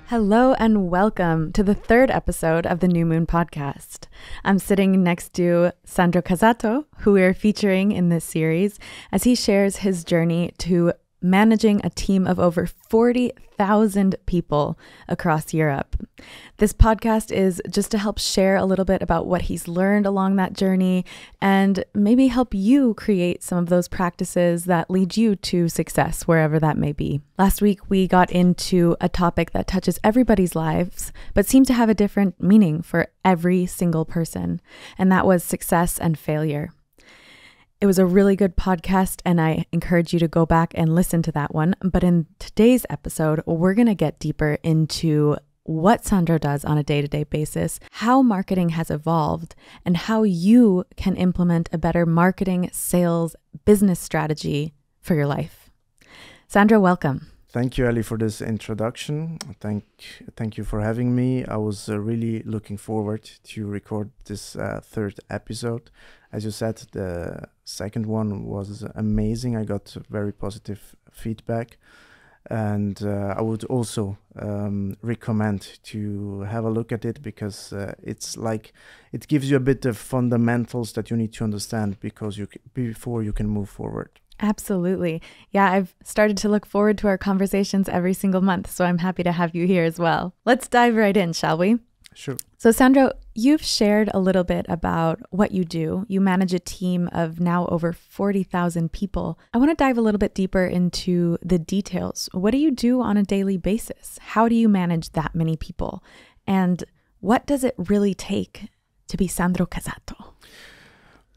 Hello and welcome to the third episode of the New Moon podcast. I'm sitting next to Sandro Cazzato, who we are featuring in this series, as he shares his journey to managing a team of over 40,000 people across Europe. This podcast is just to help share a little bit about what he's learned along that journey and maybe help you create some of those practices that lead you to success wherever that may be. Last week, we got into a topic that touches everybody's lives, but seems to have a different meaning for every single person, and that was success and failure. It was a really good podcast, and I encourage you to go back and listen to that one. But in today's episode, we're going to get deeper into what Sandro does on a day-to-day basis, how marketing has evolved, and how you can implement a better marketing, sales, business strategy for your life. Sandro, welcome. Thank you, Ali, for this introduction. Thank you for having me. I was really looking forward to record this third episode. As you said, the second one was amazing. I got very positive feedback. And I would also recommend to have a look at it because it's like it gives you a bit of fundamentals that you need to understand before you can move forward. Absolutely. Yeah, I've started to look forward to our conversations every single month, so I'm happy to have you here as well. Let's dive right in, shall we? Sure. So Sandro, you've shared a little bit about what you do. You manage a team of now over 40,000 people. I want to dive a little bit deeper into the details. What do you do on a daily basis? How do you manage that many people? And what does it really take to be Sandro Cazzato?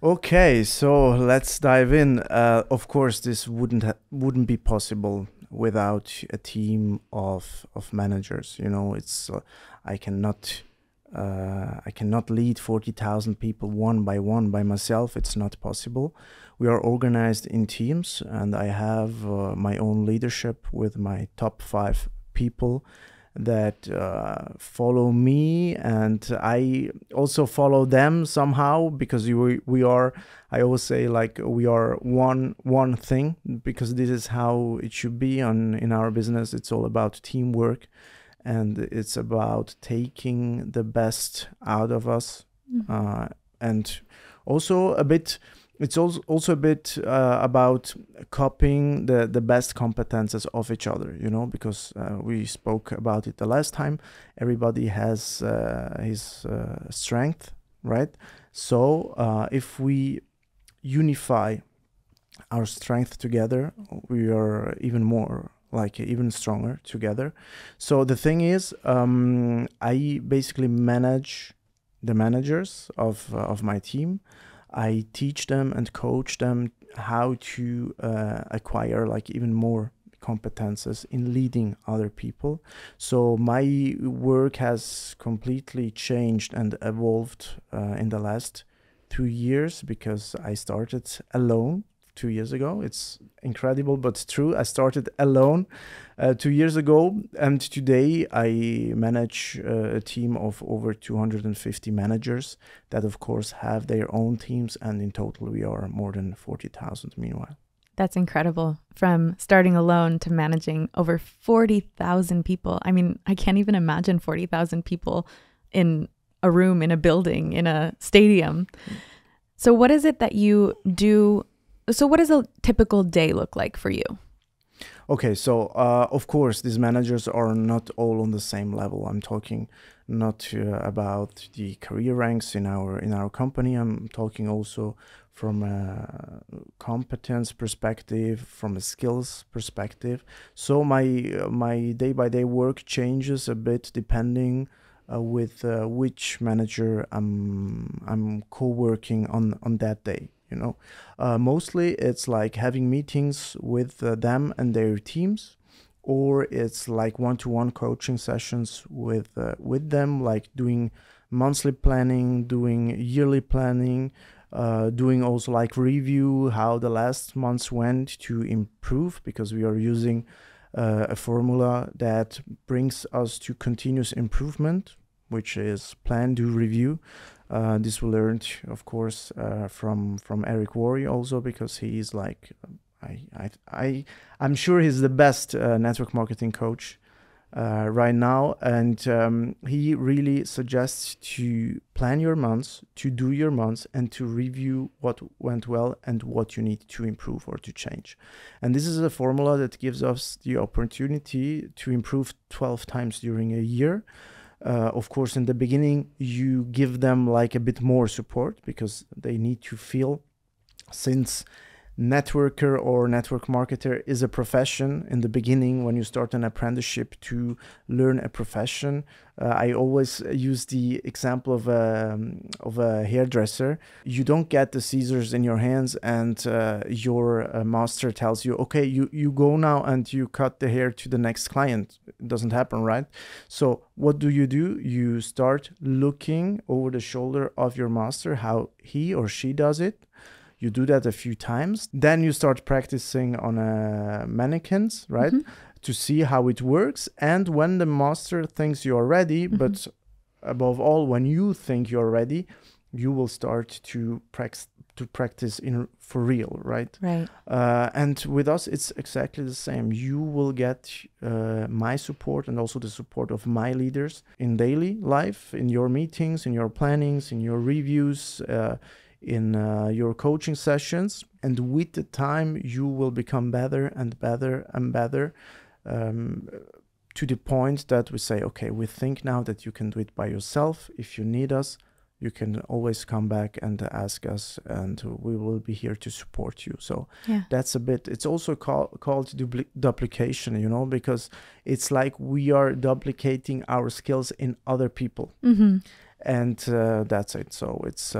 Okay, so let's dive in. Of course, this wouldn't be possible without a team of managers. You know, it's I cannot lead 40,000 people one by myself. It's not possible. We are organized in teams, and I have my own leadership with my top 5 people that follow me, and I also follow them somehow because we are, I always say, like, we are one thing, because this is how it should be in our business. It's all about teamwork, and it's about taking the best out of us, and also a bit. It's also a bit about copying the best competences of each other, you know, because we spoke about it the last time. Everybody has his strength, right? So if we unify our strength together, we are even stronger together. So the thing is, I basically manage the managers of my team. I teach them and coach them how to acquire even more competences in leading other people. So my work has completely changed and evolved in the last 2 years, because I started alone 2 years ago. It's incredible, but true. I started alone 2 years ago, and today I manage a team of over 250 managers that, of course, have their own teams, and in total we are more than 40,000 meanwhile. That's incredible. From starting alone to managing over 40,000 people. I mean, I can't even imagine 40,000 people in a room, in a building, in a stadium. So what is it that you do? So what does a typical day look like for you? Okay, so of course, these managers are not all on the same level. I'm talking not about the career ranks in our company. I'm talking also from a competence perspective, from a skills perspective. So my day-by-day work changes a bit depending with which manager I'm co-working on that day. You know, mostly it's like having meetings with them and their teams, or it's like one-to-one coaching sessions with them, like doing monthly planning, doing yearly planning, doing also like review how the last months went to improve, because we are using a formula that brings us to continuous improvement, which is plan, do, review. This we learned, of course, from Eric Worre also, because he is like, I'm sure he's the best network marketing coach right now, and he really suggests to plan your months, to do your months, and to review what went well and what you need to improve or to change. And this is a formula that gives us the opportunity to improve 12 times during a year. Of course, in the beginning, you give them like a bit more support because they need to feel, since networker or network marketer is a profession in the beginning when you start an apprenticeship to learn a profession. I always use the example of a hairdresser. You don't get the scissors in your hands and your master tells you, okay, you go now and you cut the hair to the next client. It doesn't happen, right? So what do? You start looking over the shoulder of your master how he or she does it. You do that a few times. Then you start practicing on mannequins, right? Mm-hmm. To see how it works. And when the master thinks you're ready, mm-hmm. but above all, when you think you're ready, you will start to practice for real, right? Right. And with us, it's exactly the same. You will get my support and also the support of my leaders in daily life, in your meetings, in your plannings, in your reviews, in your coaching sessions, and with the time you will become better and better and better, to the point that we say, okay, we think now that you can do it by yourself. If you need us, you can always come back and ask us, and we will be here to support you. So that's a bit, it's also called duplication, you know, because it's like we are duplicating our skills in other people. Mm-hmm. And that's it. So it's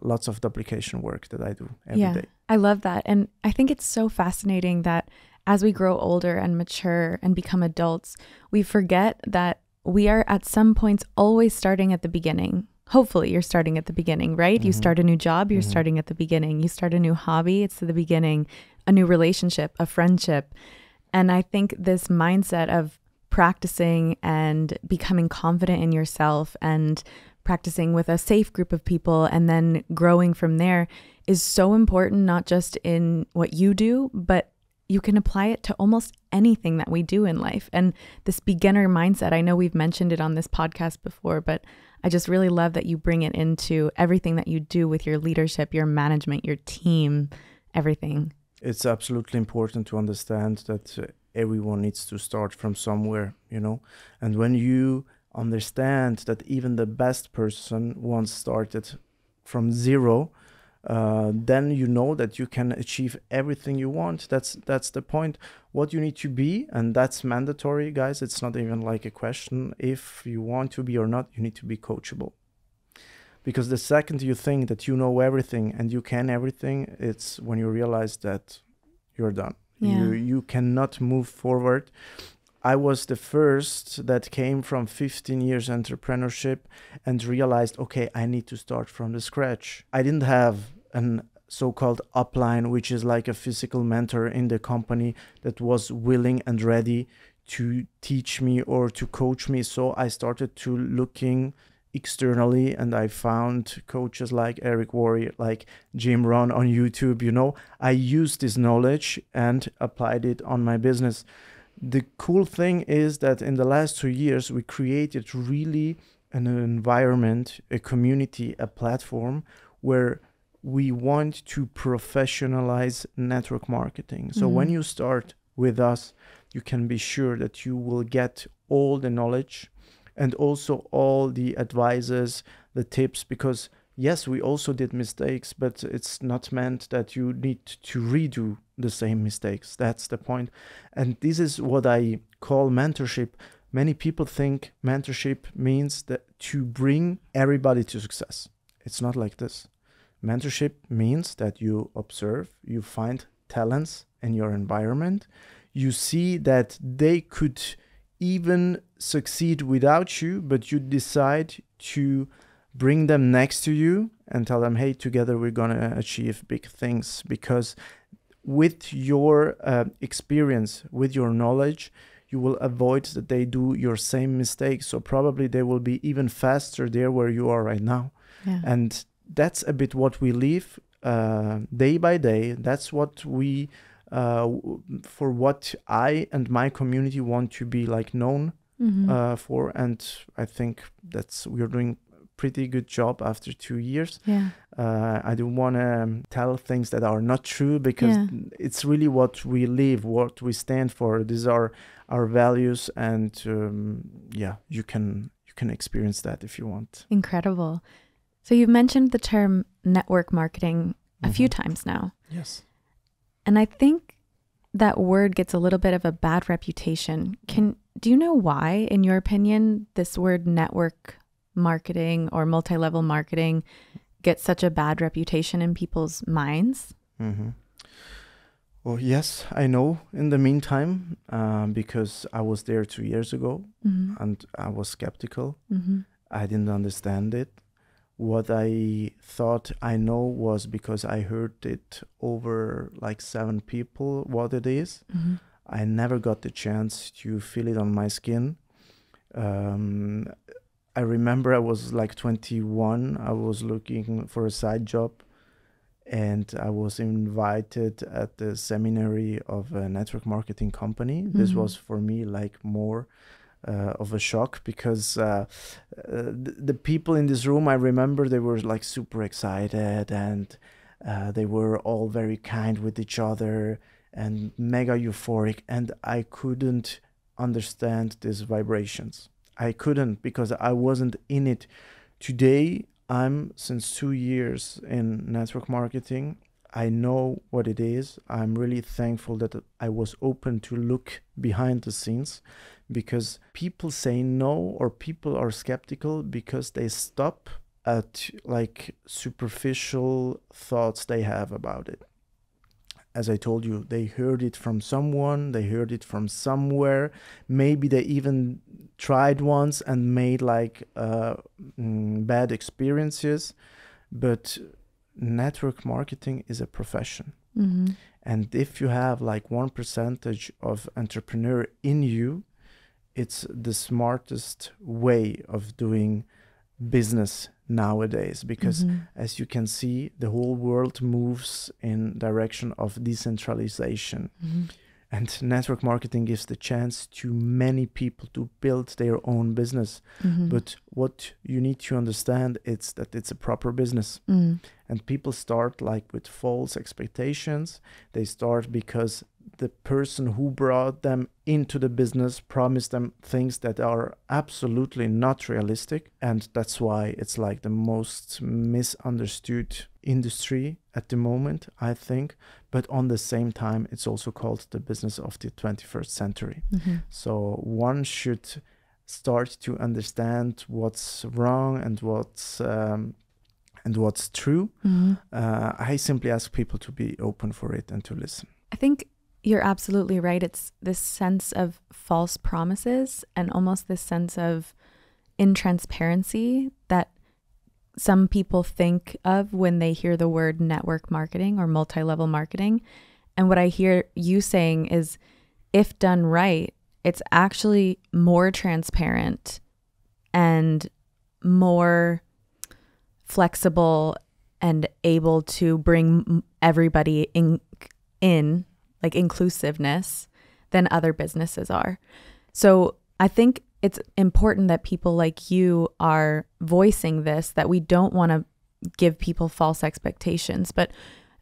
lots of duplication work that I do every day. I love that. And I think it's so fascinating that as we grow older and mature and become adults, we forget that we are at some points always starting at the beginning. Hopefully you're starting at the beginning, right? Mm-hmm. You start a new job, you're mm-hmm. starting at the beginning. You start a new hobby, it's at the beginning. A new relationship, a friendship. And I think this mindset of practicing and becoming confident in yourself and practicing with a safe group of people and then growing from there is so important, not just in what you do, but you can apply it to almost anything that we do in life. And this beginner mindset, I know we've mentioned it on this podcast before, but I just really love that you bring it into everything that you do with your leadership, your management, your team, everything. It's absolutely important to understand that everyone needs to start from somewhere, you know, and when you understand that even the best person once started from zero, then you know that you can achieve everything you want. That's the point. What you need to be, and that's mandatory, guys. It's not even like a question if you want to be or not. You need to be coachable, because the second you think that you know everything and you can everything, it's when you realize that you're done. You cannot move forward. I was the first that came from 15 years entrepreneurship and realized, okay, I need to start from the scratch. I didn't have an so-called upline, which is like a physical mentor in the company that was willing and ready to teach me or to coach me. So I started to looking externally, and I found coaches like Eric Worre, like Jim Rohn on YouTube. You know, I used this knowledge and applied it on my business. The cool thing is that in the last 2 years, we created really an environment, a community, a platform where we want to professionalize network marketing. So when you start with us, you can be sure that you will get all the knowledge and also all the advices, the tips, because yes, we also did mistakes, but it's not meant that you need to redo the same mistakes. That's the point. And this is what I call mentorship. Many people think mentorship means that to bring everybody to success. It's not like this. Mentorship means that you observe, you find talents in your environment, you see that they could even succeed without you, but you decide to bring them next to you and tell them, hey, together we're going to achieve big things. Because with your experience, with your knowledge, you will avoid that they do your same mistakes. So probably they will be even faster there where you are right now. Yeah. And that's a bit what we live day by day. That's what we, for what I and my community want to be like known for, and I think we're doing pretty good job after 2 years. Yeah. I don't want to tell things that are not true, because it's really what we live, what we stand for. These are our values, and you can experience that if you want. Incredible. So you've mentioned the term network marketing a few times now. Yes. And I think that word gets a little bit of a bad reputation. Do you know why, in your opinion, this word network marketing or multi-level marketing gets such a bad reputation in people's minds? Well, yes, I know in the meantime, because I was there 2 years ago, and I was skeptical. I didn't understand it. What I thought I know was because I heard it over like 7 people what it is. I never got the chance to feel it on my skin. I remember I was like 21. I was looking for a side job, and I was invited at the seminary of a network marketing company. This was for me like more of a shock, because the people in this room, I remember they were like super excited, and they were all very kind with each other and mega euphoric, and I couldn't understand these vibrations. I couldn't, because I wasn't in it. Today, I'm since 2 years in network marketing. I know what it is. I'm really thankful that I was open to look behind the scenes, because people say no, or people are skeptical because they stop at like superficial thoughts they have about it. As I told you, they heard it from someone, they heard it from somewhere. Maybe they even tried once and made like bad experiences. But network marketing is a profession. And if you have like 1% of entrepreneur in you, it's the smartest way of doing business nowadays, because as you can see, the whole world moves in direction of decentralization. And network marketing gives the chance to many people to build their own business. But what you need to understand is that it's a proper business. And people start like with false expectations. They start because the person who brought them into the business promised them things that are absolutely not realistic. And that's why it's like the most misunderstood industry at the moment, I think. But on the same time, it's also called the business of the 21st century. So one should start to understand what's wrong and what's true. I simply ask people to be open for it and to listen. I think you're absolutely right. It's this sense of false promises and almost this sense of intransparency that some people think of when they hear the word network marketing or multi-level marketing. And what I hear you saying is, if done right, it's actually more transparent and more flexible and able to bring everybody in like inclusiveness than other businesses are. So I think it's important that people like you are voicing this, that we don't want to give people false expectations. But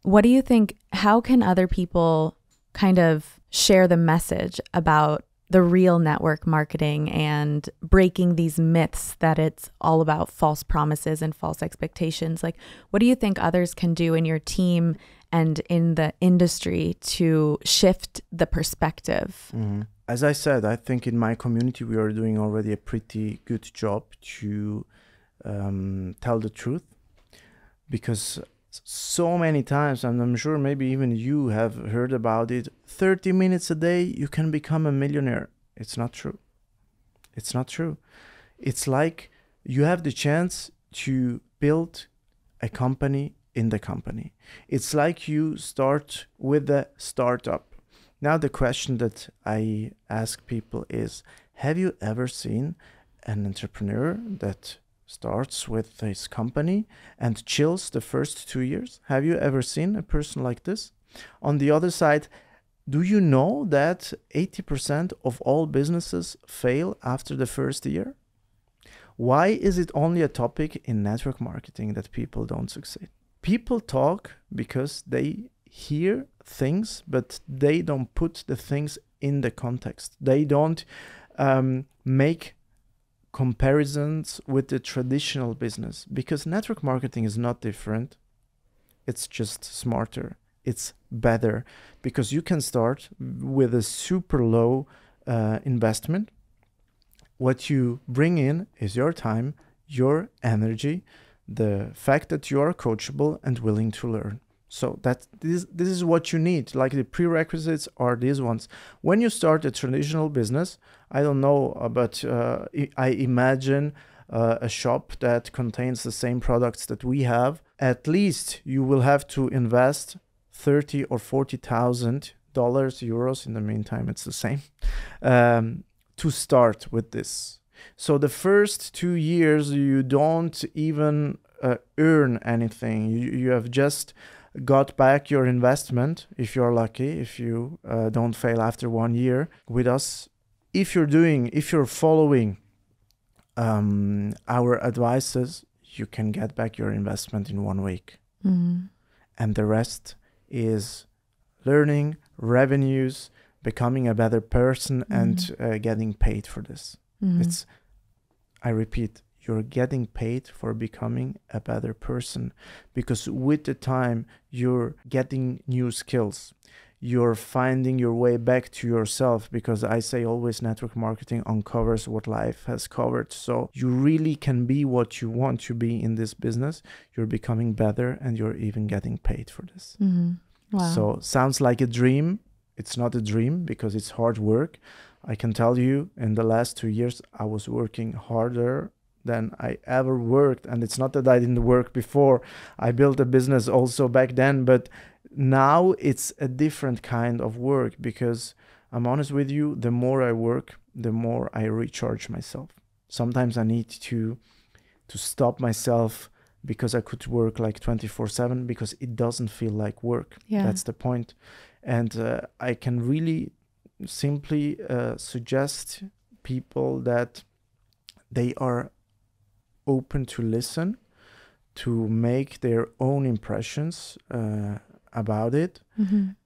what do you think, how can other people kind of share the message about the real network marketing and breaking these myths that it's all about false promises and false expectations? Like, what do you think others can do in your team and in the industry to shift the perspective? As I said, I think in my community, we are doing already a pretty good job to tell the truth, because so many times, and I'm sure maybe even you have heard about it, 30 minutes a day, you can become a millionaire. It's not true. It's not true. It's like you have the chance to build a company in the company. It's like you start with a startup. Now, the question that I ask people is, have you ever seen an entrepreneur that starts with his company and chills the first 2 years? Have you ever seen a person like this? On the other side, Do you know that 80% of all businesses fail after the first year? Why is it only a topic in network marketing that people don't succeed? People talk because they hear things, but they don't put the things in the context. They don't make comparisons with the traditional business, because network marketing is not different. It's just smarter. It's better, because you can start with a super low investment. What you bring in is your time, your energy, the fact that you are coachable and willing to learn. So that this is what you need. Like, the prerequisites are these ones. When you start a traditional business, I don't know, but I imagine a shop that contains the same products that we have. At least you will have to invest $30,000 or $40,000, euros. In the meantime, it's the same, to start with this. So the first 2 years, you don't even earn anything. You have just got back your investment, if you're lucky, if you don't fail after 1 year with us. If you're following our advices, you can get back your investment in 1 week. Mm-hmm. And the rest is learning, revenues, becoming a better person, and getting paid for this. I repeat, you're getting paid for becoming a better person, because with the time you're getting new skills. You're finding your way back to yourself, because I say always network marketing uncovers what life has covered. So you really can be what you want to be in this business. You're becoming better, and you're even getting paid for this. Wow. So sounds like a dream. It's not a dream, because it's hard work. I can tell you, in the last 2 years, I was working harder than I ever worked. And it's not that I didn't work before. I built a business also back then, but now it's a different kind of work, because I'm honest with you, the more I work, the more I recharge myself. Sometimes I need to stop myself, because I could work like 24/7, because it doesn't feel like work. Yeah. That's the point. And I can really simply suggest people that they are open to listen, to make their own impressions about it,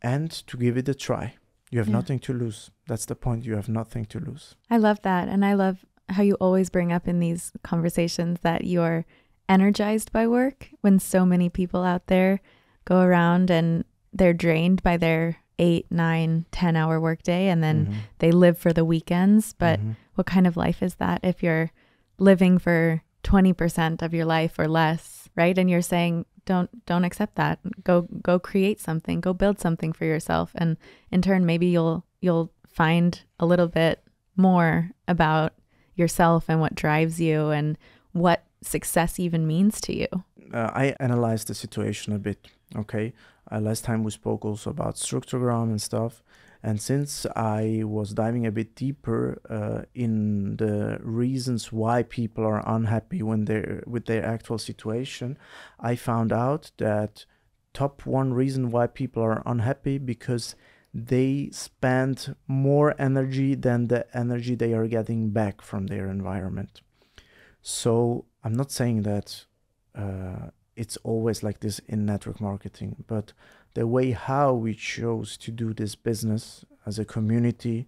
and to give it a try. You have nothing to lose. That's the point. You have nothing to lose. I love that. And I love how you always bring up in these conversations that you're energized by work, when so many people out there go around and they're drained by their 8, 9, 10-hour workday, and then they live for the weekends. But what kind of life is that if you're living for 20% of your life or less, right? And you're saying, don't accept that. Go create something, go build something for yourself. And in turn, maybe you'll find a little bit more about yourself and what drives you and what success even means to you. I analyzed the situation a bit. Okay. Last time we spoke also about structogram and stuff. And since I was diving a bit deeper in the reasons why people are unhappy when they're with their actual situation, I found out that top 1 reason why people are unhappy, because they spend more energy than the energy they are getting back from their environment. So I'm not saying that it's always like this in network marketing, but the way how we chose to do this business as a community,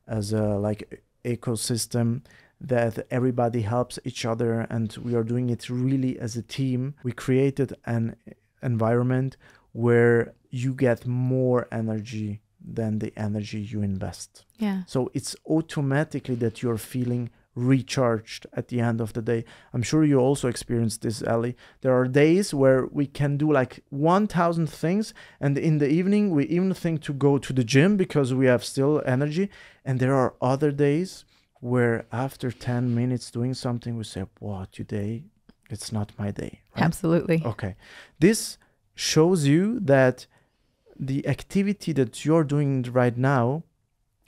as a like ecosystem, that everybody helps each other, and we are doing it really as a team. We created an environment where you get more energy than the energy you invest. Yeah. So it's automatically that you're feeling recharged at the end of the day. I'm sure you also experienced this, Ellie. There are days where we can do like 1,000 things, and in the evening we even think to go to the gym because we have still energy. And there are other days where after 10 minutes doing something, we say, wow, today it's not my day. Right? Absolutely. Okay. This shows you that the activity that you're doing right now,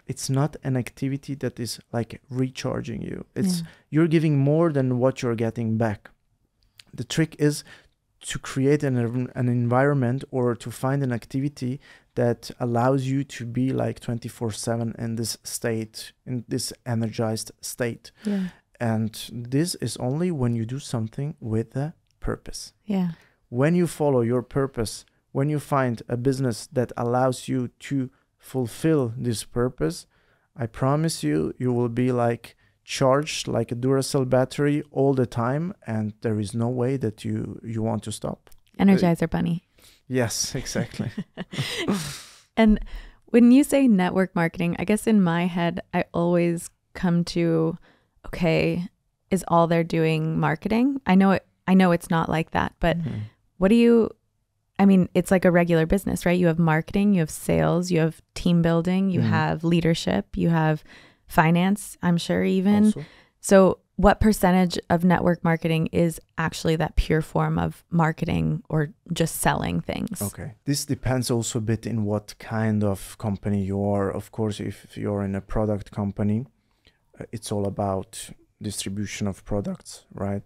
it's not an activity that is like recharging you. It's you're giving more than what you're getting back. The trick is to create an environment or to find an activity that allows you to be like 24/7 in this state, in this energized state. Yeah. And this is only when you do something with a purpose. Yeah. When you follow your purpose, when you find a business that allows you to fulfill this purpose, I promise you, you will be like charged like a Duracell battery all the time, and there is no way that you want to stop. Energizer bunny. Yes, exactly. And when you say network marketing, I guess in my head, I always come to, okay, is all they're doing marketing? I know it's not like that, but what do you, I mean, it's like a regular business, right? You have marketing, you have sales, you have team building, you have leadership, you have finance, I'm sure even. Also. So what percentage of network marketing is actually that pure form of marketing or just selling things? Okay. This depends also a bit in what kind of company you are. Of course, if you're in a product company, it's all about distribution of products, right?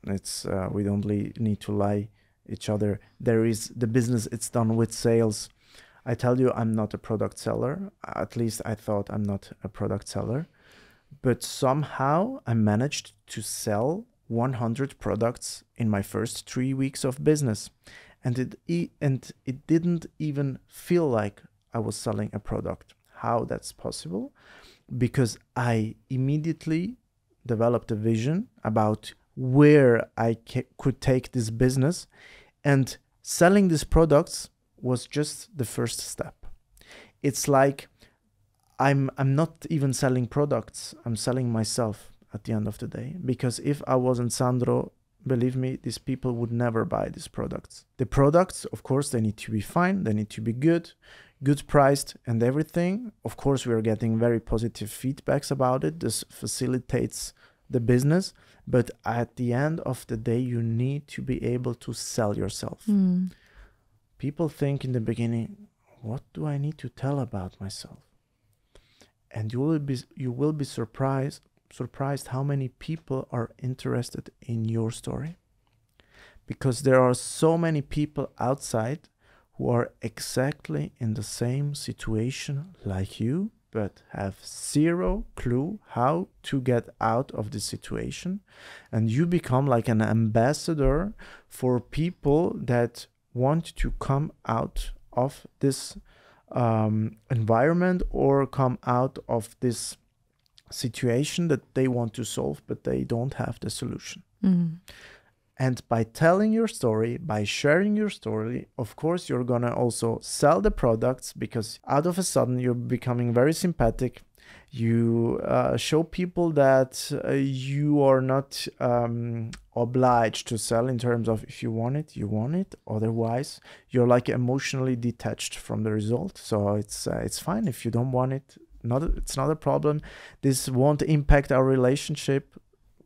It's we don't need to lie each other. There is the business, it's done with sales. I tell you, I'm not a product seller. At least I thought I'm not a product seller. But somehow I managed to sell 100 products in my first 3 weeks of business. And it didn't even feel like I was selling a product. How that's possible? Because I immediately developed a vision about where I could take this business, and selling these products was just the first step. It's like I'm not even selling products, I'm selling myself at the end of the day. Because if I wasn't Sandro, believe me, these people would never buy these products. The products, of course, they need to be fine, they need to be good priced and everything. Of course, we are getting very positive feedbacks about it. This facilitates the business, but at the end of the day, you need to be able to sell yourself. People think in the beginning, what do I need to tell about myself? And you will be surprised how many people are interested in your story. Because there are so many people outside who are exactly in the same situation like you, but have zero clue how to get out of the situation. And you become like an ambassador for people that want to come out of this environment or come out of this situation that they want to solve, but they don't have the solution. And by telling your story, by sharing your story, of course, you're going to also sell the products, because out of a sudden you're becoming very sympathetic. You show people that you are not obliged to sell in terms of if you want it, you want it. Otherwise, you're like emotionally detached from the result. So it's fine if you don't want it. It's not a problem. This won't impact our relationship.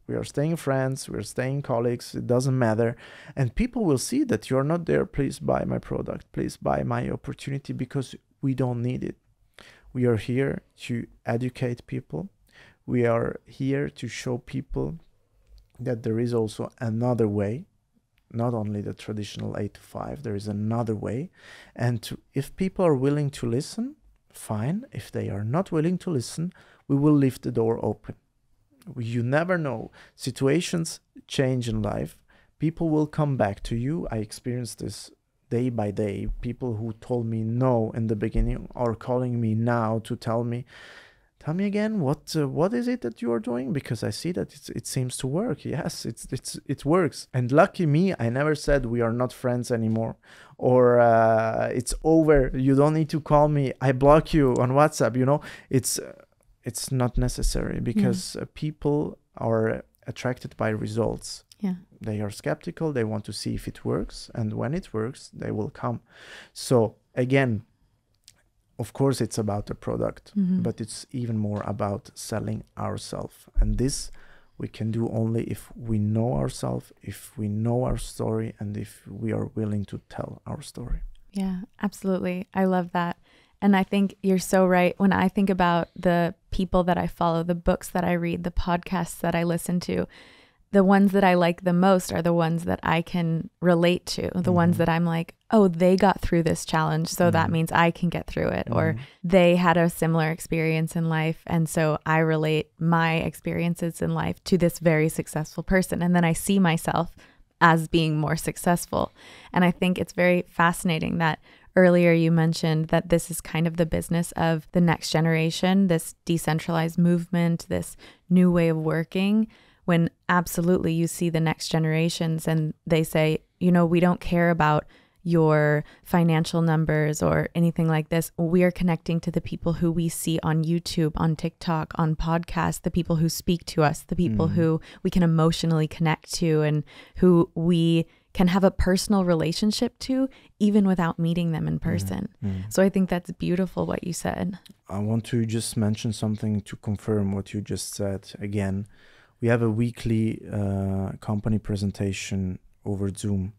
We are staying friends, we're staying colleagues, it doesn't matter. And people will see that you're not there, please buy my product, please buy my opportunity, because we don't need it. We are here to educate people. We are here to show people that there is also another way, not only the traditional 8 to 5, there is another way. And if people are willing to listen, fine. If they are not willing to listen, we will leave the door open. You never know. Situations change in life. People will come back to you. I experienced this day by day. People who told me no in the beginning are calling me now to tell me again, what is it that you are doing? Because I see that it seems to work. Yes, it works. And lucky me, I never said we are not friends anymore, or it's over. You don't need to call me. I block you on WhatsApp. It's not necessary, because people are attracted by results. Yeah. They are skeptical. They want to see if it works. And when it works, they will come. So again, of course, it's about the product, but it's even more about selling ourselves. And this we can do only if we know ourselves, if we know our story, and if we are willing to tell our story. Yeah, absolutely. I love that. And I think you're so right. When I think about the people that I follow, the books that I read, the podcasts that I listen to, the ones that I like the most are the ones that I can relate to, the ones that I'm like, oh, they got through this challenge, so that means I can get through it. Or they had a similar experience in life, and so I relate my experiences in life to this very successful person. And then I see myself as being more successful. And I think it's very fascinating that earlier you mentioned that this is kind of the business of the next generation, this decentralized movement, this new way of working, when absolutely you see the next generations and they say, you know, we don't care about your financial numbers or anything like this. We are connecting to the people who we see on YouTube, on TikTok, on podcasts, the people who speak to us, the people who we can emotionally connect to and who we can have a personal relationship to even without meeting them in person. So I think that's beautiful what you said. I want to just mention something to confirm what you just said. Again, we have a weekly company presentation over Zoom.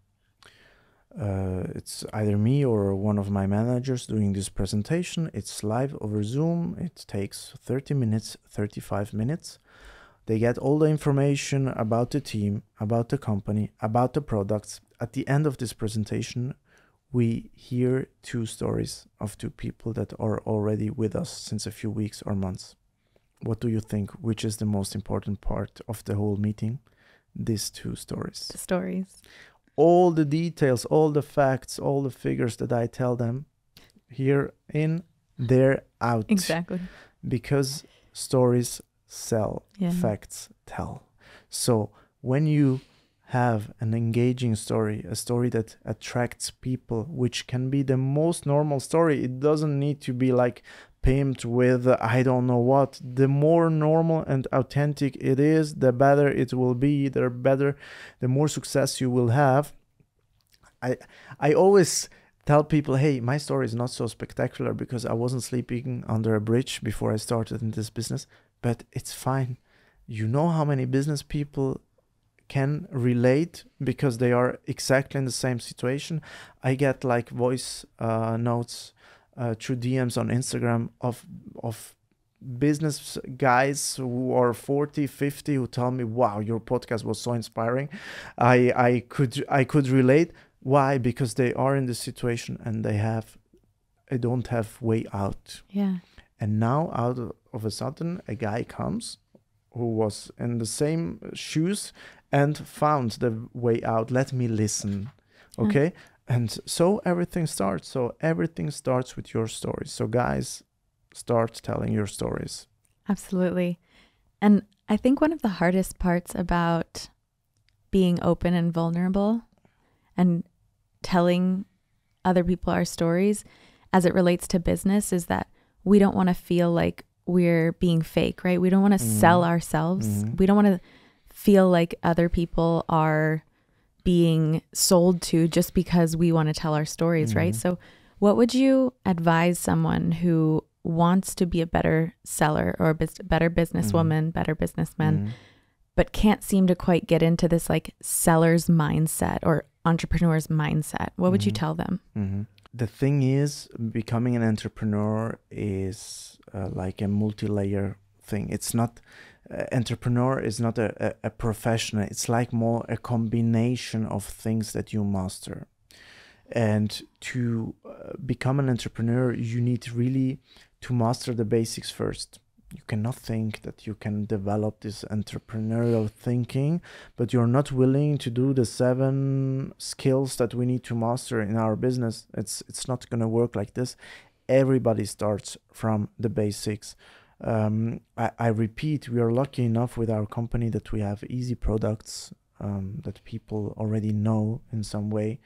It's either me or one of my managers doing this presentation. It's live over Zoom. It takes 30 minutes, 35 minutes. They get all the information about the team, about the company, about the products. At the end of this presentation, we hear 2 stories of 2 people that are already with us since a few weeks or months. What do you think? Which is the most important part of the whole meeting? These 2 stories. The stories. All the details, all the facts, all the figures that I tell them, here in, there, out. Exactly. Because stories sell, facts tell. So when you have an engaging story, a story that attracts people, which can be the most normal story, it doesn't need to be like pimped with I don't know what. The more normal and authentic it is, the better it will be, the more success you will have. I always tell people, hey, my story is not so spectacular because I wasn't sleeping under a bridge before I started in this business, but it's fine. You know how many business people can relate because they are exactly in the same situation. I get like voice notes through DMs on Instagram of business guys who are 40, 50 who tell me, wow, your podcast was so inspiring. I could relate. Why? Because they are in this situation and they don't have way out. Yeah. And now out of a sudden, a guy comes who was in the same shoes and found the way out. Let me listen. Okay. And so everything starts. So everything starts with your stories. So guys, start telling your stories. Absolutely. And I think one of the hardest parts about being open and vulnerable and telling other people our stories as it relates to business is that we don't want to feel like we're being fake, right? We don't want to sell ourselves. We don't want to feel like other people are being sold to just because we want to tell our stories, right? So what would you advise someone who wants to be a better seller or a better businesswoman, better businessman, but can't seem to quite get into this like seller's mindset or entrepreneur's mindset? What would you tell them? The thing is, becoming an entrepreneur is like a multi-layer thing. It's not, entrepreneur is not a professional. It's like more a combination of things that you master. And to become an entrepreneur, you need really to master the basics first. You cannot think that you can develop this entrepreneurial thinking, but you're not willing to do the 7 skills that we need to master in our business. It's not going to work like this. Everybody starts from the basics. I repeat, we are lucky enough with our company that we have easy products that people already know in some way.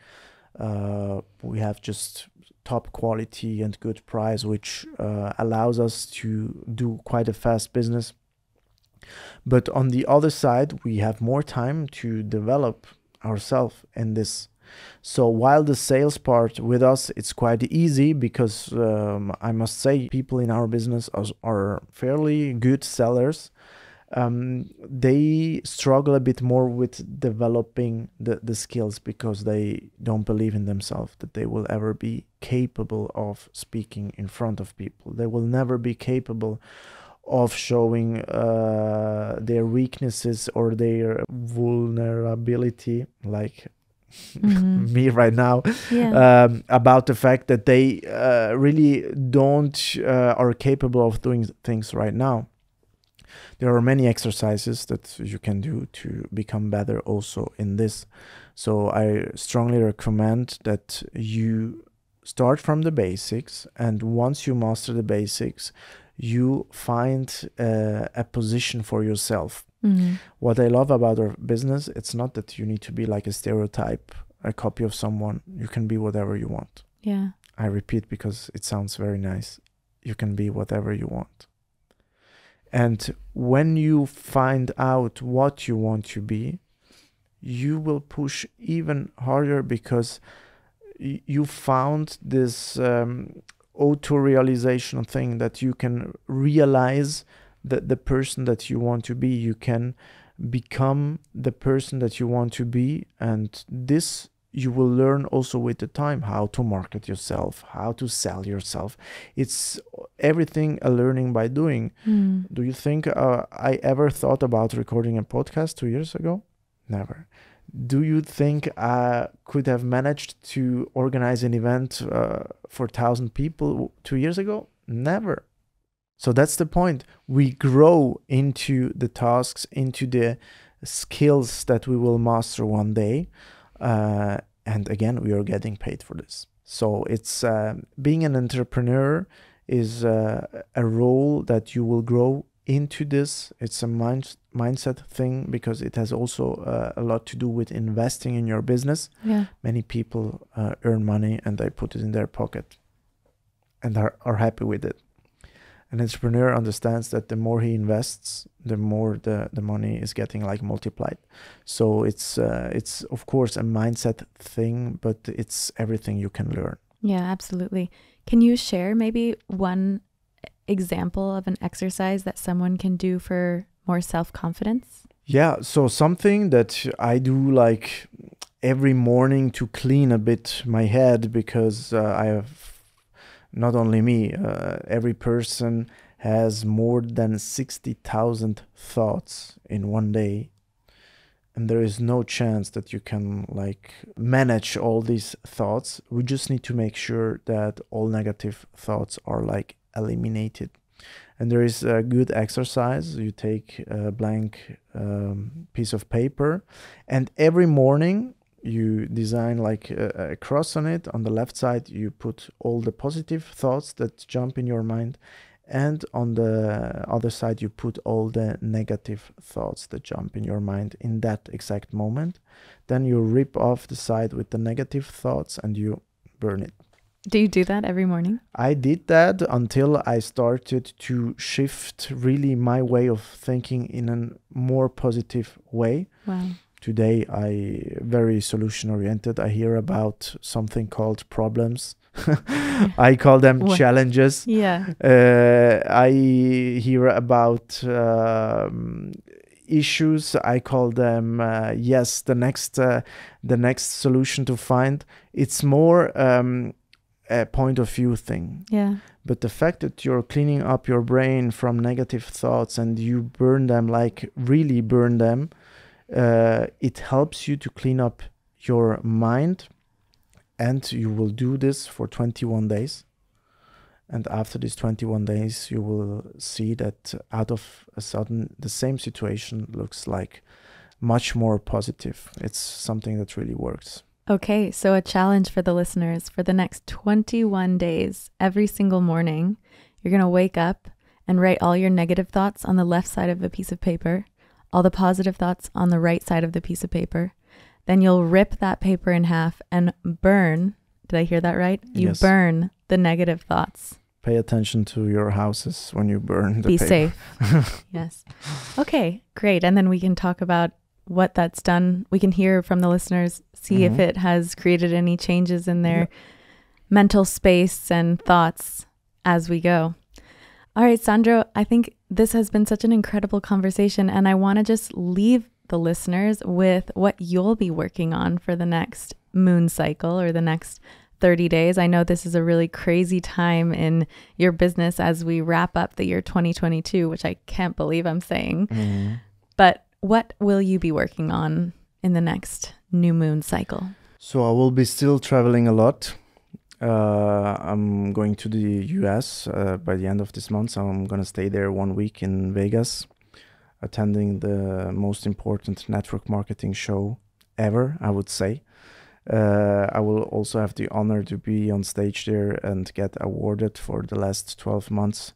We have just top quality and good price, which allows us to do quite a fast business. But on the other side, we have more time to develop ourselves in this. So while the sales part with us, it's quite easy because I must say people in our business are fairly good sellers. They struggle a bit more with developing the skills because they don't believe in themselves that they will ever be capable of speaking in front of people. They will never be capable of showing their weaknesses or their vulnerability, like me right now, about the fact that they really don't are capable of doing things right now. There are many exercises that you can do to become better also in this. So I strongly recommend that you start from the basics, and once you master the basics, you find a position for yourself. What I love about our business, it's not that you need to be like a stereotype, a copy of someone. You can be whatever you want. Yeah. I repeat because it sounds very nice. You can be whatever you want. And when you find out what you want to be, you will push even harder, because you found this auto-realization thing that you can realize that the person that you want to be. You can become the person that you want to be, and this you will learn also with the time, how to market yourself, how to sell yourself. It's everything a learning by doing. Do you think I ever thought about recording a podcast 2 years ago? Never. Do you think I could have managed to organize an event for 1,000 people 2 years ago? Never. So that's the point. We grow into the tasks, into the skills that we will master one day. And again, we are getting paid for this. So it's being an entrepreneur is a role that you will grow into this. It's a mindset thing, because it has also a lot to do with investing in your business. Many people earn money and they put it in their pocket and are happy with it. An entrepreneur understands that the more he invests, the more the money is getting like multiplied. So it's of course a mindset thing, but it's everything you can learn. Yeah, absolutely. Can you share maybe one example of an exercise that someone can do for more self-confidence? Yeah, so something that I do like every morning to clean a bit my head, because I have, not only me, every person has more than 60,000 thoughts in one day. And there is no chance that you can like manage all these thoughts. We just need to make sure that all negative thoughts are like eliminated. And there is a good exercise. You take a blank piece of paper, and every morning you design like a cross on it. On the left side, you put all the positive thoughts that jump in your mind. And on the other side, you put all the negative thoughts that jump in your mind in that exact moment. Then you rip off the side with the negative thoughts and you burn it. Do you do that every morning? I did that until I started to shift really my way of thinking in a more positive way. Wow. Today, I very solution oriented. I hear about something called problems. I call them challenges. Yeah. I hear about issues. I call them the next solution to find. It's more a point of view thing. Yeah. But the fact that you're cleaning up your brain from negative thoughts and you burn them, like really burn them, it helps you to clean up your mind. And you will do this for 21 days. And after these 21 days, you will see that out of a sudden, the same situation looks like much more positive. It's something that really works. Okay, so a challenge for the listeners. For the next 21 days, every single morning, you're going to wake up and write all your negative thoughts on the left side of a piece of paper, all the positive thoughts on the right side of the piece of paper. Then you'll rip that paper in half and burn. Did I hear that right? You Yes. burn the negative thoughts. Pay attention to your houses when you burn the Be paper. safe. Yes. Okay, great. And then we can talk about what that's done. We can hear from the listeners, see if it has created any changes in their mental space and thoughts as we go. All right, Sandro, I think this has been such an incredible conversation, and I want to just leave the listeners with what you'll be working on for the next moon cycle or the next 30 days. I know this is a really crazy time in your business as we wrap up the year 2022, which I can't believe I'm saying. But what will you be working on in the next new moon cycle? So I will be still traveling a lot. I'm going to the US by the end of this month. So I'm going to stay there 1 week in Vegas, attending the most important network marketing show ever, I would say. I will also have the honor to be on stage there and get awarded for the last 12 months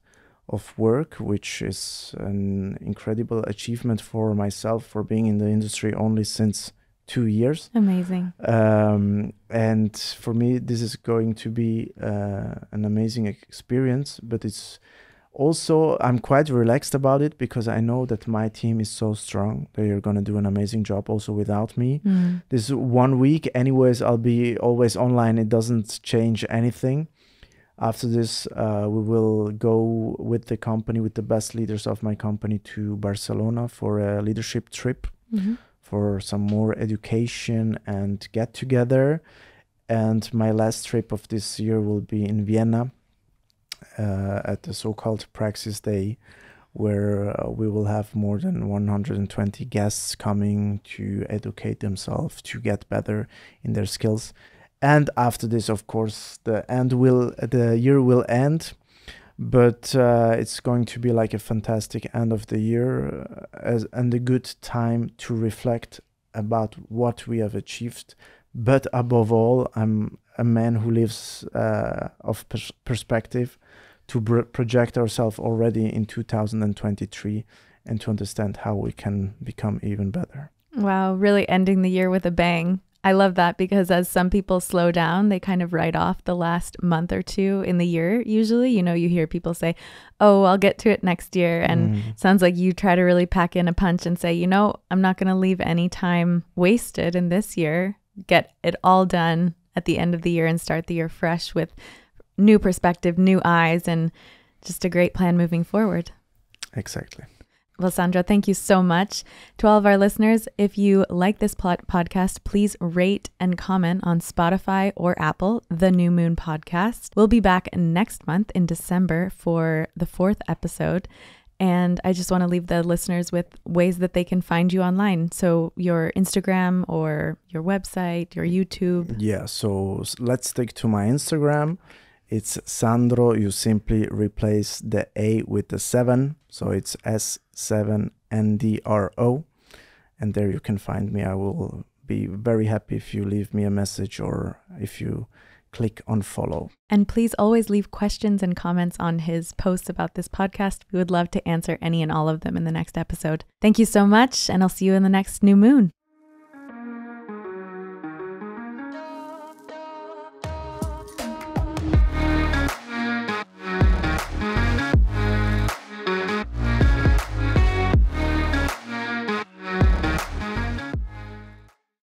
of work, which is an incredible achievement for myself for being in the industry only since 2 years. Amazing. And for me, this is going to be an amazing experience, but it's also, I'm quite relaxed about it because I know that my team is so strong. They are going to do an amazing job also without me. This 1 week, anyways, I'll be always online. It doesn't change anything. After this, we will go with the company, with the best leaders of my company to Barcelona for a leadership trip, for some more education and get together. And my last trip of this year will be in Vienna, at the so-called Praxis Day, where we will have more than 120 guests coming to educate themselves, to get better in their skills. And after this, of course, the year will end, but it's going to be like a fantastic end of the year and a good time to reflect about what we have achieved. But above all, I'm a man who lives of perspective, to project ourselves already in 2023 and to understand how we can become even better. Wow, really ending the year with a bang. I love that because as some people slow down, they kind of write off the last month or two in the year. Usually, you know, you hear people say, oh, I'll get to it next year. And it sounds like you try to really pack in a punch and say, you know, I'm not going to leave any time wasted in this year. Get it all done at the end of the year and start the year fresh with new perspective, new eyes, and just a great plan moving forward. Exactly. Well, Sandro, thank you so much. To all of our listeners, if you like this podcast, please rate and comment on Spotify or Apple, The New Moon Podcast. We'll be back next month in December for the 4th episode. And I just want to leave the listeners with ways that they can find you online. So your Instagram or your website, your YouTube. Yeah, so let's stick to my Instagram. It's Sandro. You simply replace the A with the 7. So it's S7NDRO. And there you can find me. I will be very happy if you leave me a message or if you click on follow. And please always leave questions and comments on his posts about this podcast. We would love to answer any and all of them in the next episode. Thank you so much, and I'll see you in the next new moon.